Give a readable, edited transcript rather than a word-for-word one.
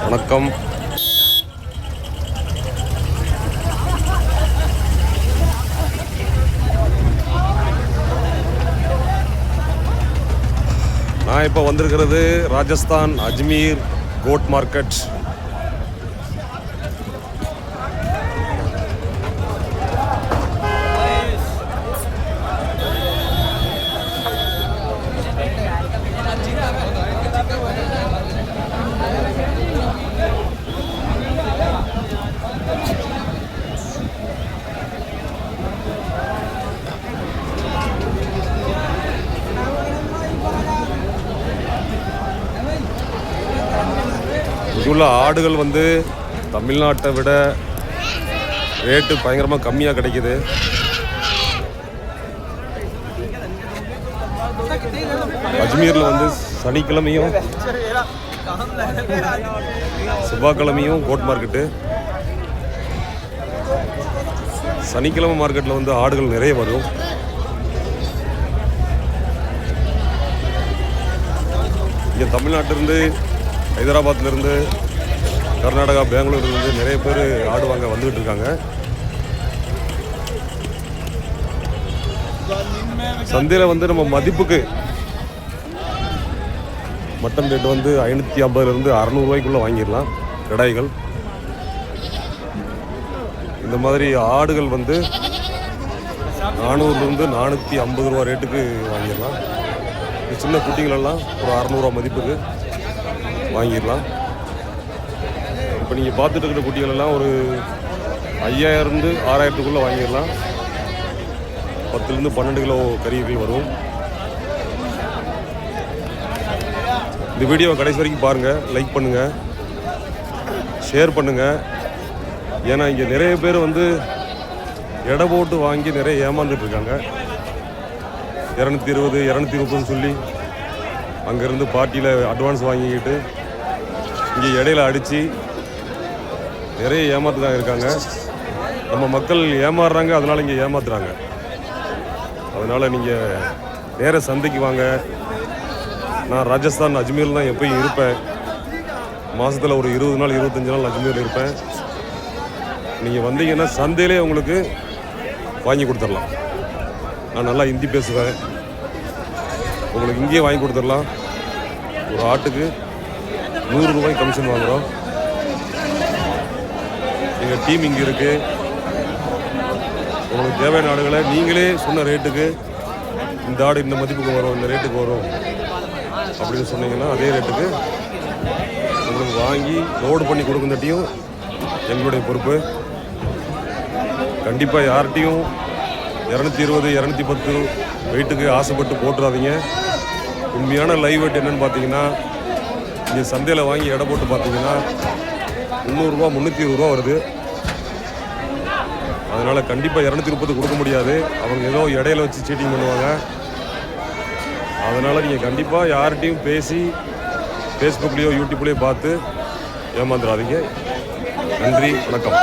வணக்கம். நான் இப்போ வந்திருக்கிறது ராஜஸ்தான் அஜ்மீர் கோட் மார்க்கெட். இங்குள்ள ஆடுகள் வந்து தமிழ்நாட்டை விட ரேட்டு பயங்கரமாக கம்மியாக கிடைக்கிது. அஜ்மீரில் வந்து சனிக்கிழமையும் செவ்வாய்க்கிழமையும் கோட் மார்க்கெட்டு. சனிக்கிழமை மார்க்கெட்டில் வந்து ஆடுகள் நிறைய வரும். இங்கே தமிழ்நாட்டிலிருந்து, ஹைதராபாத்லேருந்து, கர்நாடகா, பெங்களூர்லேருந்து நிறைய பேர் ஆடு வாங்க வந்துகிட்டு இருக்காங்க. சந்தையில் வந்து நம்ம மதிப்புக்கு மட்டன் ரேட்டு வந்து 550லேருந்து 600 ரூபாய்க்குள்ளே வாங்கிடலாம். கடாய்கள் இந்த மாதிரி ஆடுகள் வந்து 400லேருந்து 450 ரூபா ரேட்டுக்கு வாங்கிடலாம். சின்ன குட்டிகளெல்லாம் ஒரு 600 ரூபா மதிப்புக்கு வாங்கிடலாம். இப்போ நீங்கள் பார்த்துட்டு இருக்கிற குட்டிகளெல்லாம் ஒரு 5000லேருந்து 6000த்துக்குள்ளே வாங்கிடலாம். 10லேருந்து 12 கிலோ கறிகள் வரும். இந்த வீடியோவை கடைசி வரைக்கும் பாருங்கள், லைக் பண்ணுங்கள், ஷேர் பண்ணுங்கள். ஏன்னா இங்கே நிறைய பேர் வந்து எடை போட்டு வாங்கி நிறைய ஏமாந்துட்டுருக்காங்க. 220, 230 சொல்லி அங்கேருந்து பார்ட்டியில் அட்வான்ஸ் வாங்கிக்கிட்டு இங்கே இடையில அடித்து நிறைய ஏமாத்துதான் இருக்காங்க. நம்ம மக்கள் ஏமாறுறாங்க, அதனால் இங்கே ஏமாத்துறாங்க. அதனால் நீங்கள் நேர சந்தைக்கு வாங்க. நான் ராஜஸ்தான் அஜ்மீரில் தான் எப்பயும் இருப்பேன். மாதத்தில் ஒரு 20 நாள் 25 நாள் அஜ்மீரில் இருப்பேன். நீங்கள் வந்தீங்கன்னா சந்தையிலே உங்களுக்கு வாங்கி கொடுத்துடலாம். நான் நல்லா ஹிந்தி பேசுவேன், உங்களுக்கு இங்கேயே வாங்கி கொடுத்துடலாம். ஒரு ஆட்டுக்கு 100 ரூபாய் கமிஷன் வாங்குகிறோம். எங்கள் டீம் இங்கே இருக்குது. உங்களுக்கு தேவையான ஆடுகளை நீங்களே சொன்ன ரேட்டுக்கு, இந்த ஆடு இந்த மதிப்புக்கு வரும், இந்த ரேட்டுக்கு வரும் அப்படின்னு சொன்னீங்கன்னா அதே ரேட்டுக்கு உங்களுக்கு வாங்கி லோடு பண்ணி கொடுக்குறதையும் எங்களுடைய பொறுப்பு. கண்டிப்பாக யார்கிட்டையும் 220, 210 வெயிட்டுக்கு ஆசைப்பட்டு போட்டுறாதீங்க. உண்மையான லைவ் வெயிட் என்னென்னு பார்த்தீங்கன்னா, இங்கே சந்தையில் வாங்கி எடை போட்டு பார்த்தீங்கன்னா 300 ரூபா, 320 ரூபா வருது. அதனால் கண்டிப்பாக 230 கொடுக்க முடியாது. அவங்க ஏதோ இடையில வச்சு சீட்டிங் பண்ணுவாங்க. அதனால் நீங்கள் கண்டிப்பாக யார்கிட்டையும் பேசி ஃபேஸ்புக்லேயோ யூடியூப்லேயோ பார்த்து ஏமாந்துடாதீங்க. நன்றி, வணக்கம்.